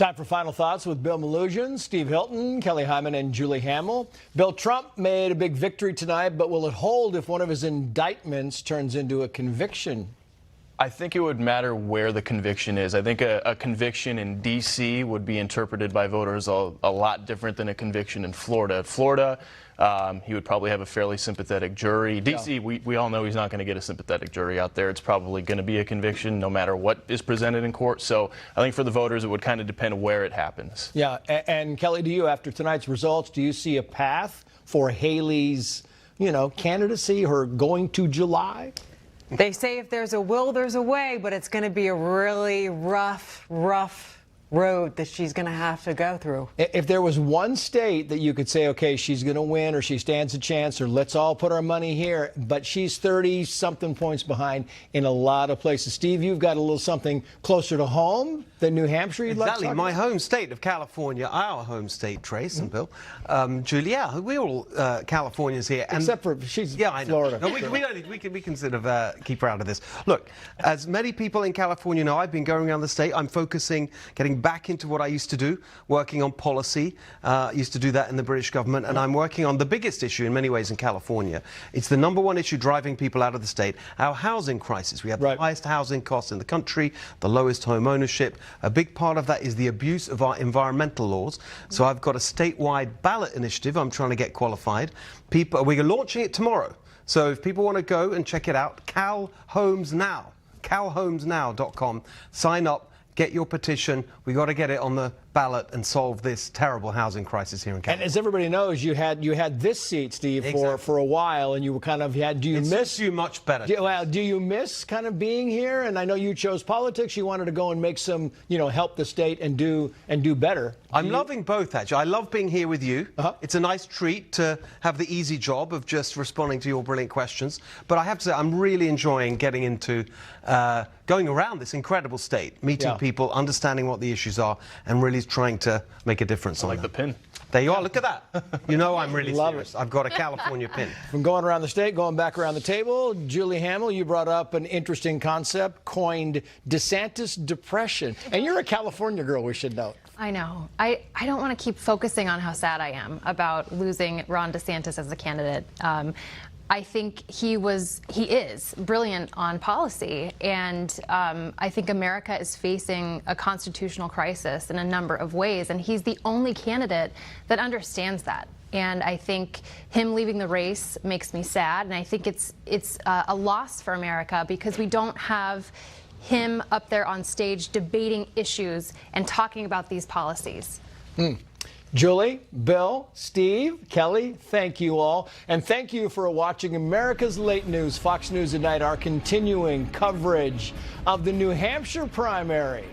Time for Final Thoughts with Bill Melugin, Steve Hilton, Kelly Hyman, and Julie Hamill. Bill, Trump made a big victory tonight, but will it hold if one of his indictments turns into a conviction? I think it would matter where the conviction is. I think a conviction in D.C. would be interpreted by voters a lot different than a conviction in Florida. Florida, he would probably have a fairly sympathetic jury. D.C., we all know he's not going to get a sympathetic jury out there. It's probably going to be a conviction no matter what is presented in court. So I think for the voters, it would kind of depend where it happens. Yeah, and Kelly, do you, after tonight's results, do you see a path for Haley's, candidacy, her going to July? They say if there's a will, there's a way, but it's going to be a really rough road that she's going to have to go through. If there was one state that you could say, okay, she's going to win or she stands a chance or let's all put our money here, but she's 30-something points behind in a lot of places. Steve, you've got a little something closer to home than New Hampshire you'd like to talk my about? home state of California, our home state, Trace and Bill. Julie, yeah, we're all Californians here. And except for she's Florida. No, we can sort of keep her out of this. Look, as many people in California know, I've been going around the state. I'm focusing, getting back into what I used to do, working on policy. Used to do that in the British government, and I'm working on the biggest issue in many ways in California. It's the #1 issue driving people out of the state, our housing crisis. We have the highest housing costs in the country, the lowest home ownership. A big part of that is the abuse of our environmental laws. So I've got a statewide ballot initiative I'm trying to get qualified. We're launching it tomorrow. So if people want to go and check it out, calhomesnow.com. Sign up. Get your petition. We got to get it on the ballot and solve this terrible housing crisis here in California. And as everybody knows, you had this seat, Steve, for a while, and you were kind of Do you miss you much better? Do you miss kind of being here? And I know you chose politics. You wanted to go and make some, help the state and do better. I'm loving both, actually. I love being here with you. It's a nice treat to have the easy job of just responding to your brilliant questions. But I have to say, I'm really enjoying getting into going around this incredible state, meeting people, understanding what the issues are, and really trying to make a difference. I like the pin. There you are. Look at that. I'm really serious. I've got a California pin. From going around the state, going back around the table, Julie Hamill, you brought up an interesting concept coined DeSantis depression. And you're a California girl, we should note. I know. I don't want to keep focusing on how sad I am about losing Ron DeSantis as a candidate. I think he is brilliant on policy, and I think America is facing a constitutional crisis in a number of ways, and he's the only candidate that understands that. And I think him leaving the race makes me sad, and I think it's a loss for America because we don't have him up there on stage debating issues and talking about these policies. Julie, Bill, Steve, Kelly, thank you all. And thank you for watching America's Late News, Fox News at Night, our continuing coverage of the New Hampshire primary.